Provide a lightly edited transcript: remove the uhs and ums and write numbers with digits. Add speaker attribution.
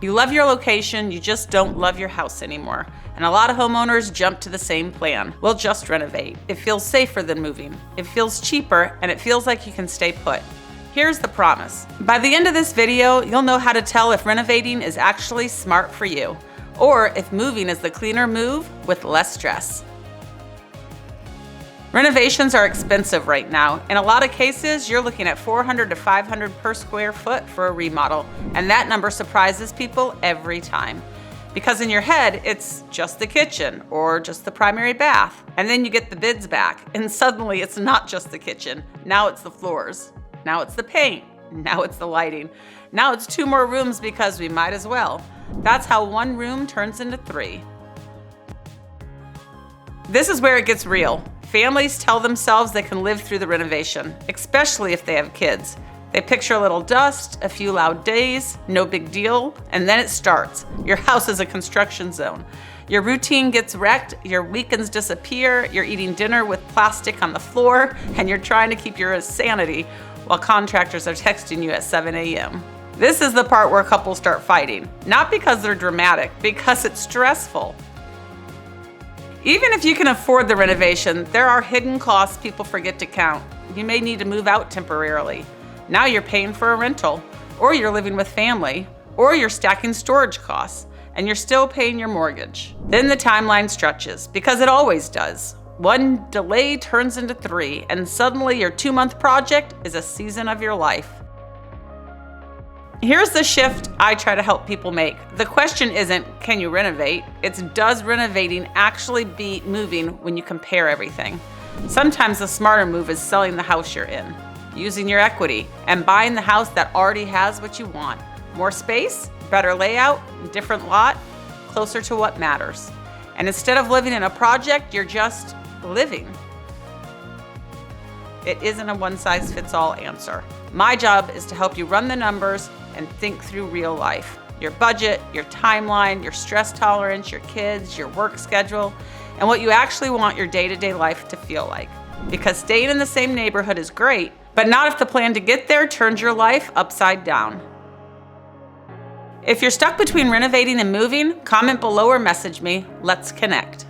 Speaker 1: You love your location, you just don't love your house anymore. And a lot of homeowners jump to the same plan. We'll just renovate. It feels safer than moving. It feels cheaper, and it feels like you can stay put. Here's the promise. By the end of this video, you'll know how to tell if renovating is actually smart for you, or if moving is the cleaner move with less stress. Renovations are expensive right now. In a lot of cases, you're looking at $400 to $500 per square foot for a remodel, and that number surprises people every time. Because in your head, it's just the kitchen or just the primary bath. And then you get the bids back, and suddenly it's not just the kitchen. Now it's the floors. Now it's the paint. Now it's the lighting. Now it's 2 more rooms because we might as well. That's how 1 room turns into 3. This is where it gets real. Families tell themselves they can live through the renovation, especially if they have kids. They picture a little dust, a few loud days, no big deal, and then it starts. Your house is a construction zone. Your routine gets wrecked, your weekends disappear, you're eating dinner with plastic on the floor, and you're trying to keep your sanity while contractors are texting you at 7 a.m. This is the part where couples start fighting, not because they're dramatic, because it's stressful. Even if you can afford the renovation, there are hidden costs people forget to count. You may need to move out temporarily. Now you're paying for a rental, or you're living with family, or you're stacking storage costs, and you're still paying your mortgage. Then the timeline stretches, because it always does. 1 delay turns into 3, and suddenly your 2-month project is a season of your life. Here's the shift I try to help people make. The question isn't, can you renovate? It's, does renovating actually beat moving when you compare everything? Sometimes the smarter move is selling the house you're in, using your equity, and buying the house that already has what you want. More space, better layout, different lot, closer to what matters. And instead of living in a project, you're just living. It isn't a one-size-fits-all answer. My job is to help you run the numbers and think through real life. Your budget, your timeline, your stress tolerance, your kids, your work schedule, and what you actually want your day-to-day life to feel like. Because staying in the same neighborhood is great, but not if the plan to get there turns your life upside down. If you're stuck between renovating and moving, comment below or message me. Let's connect.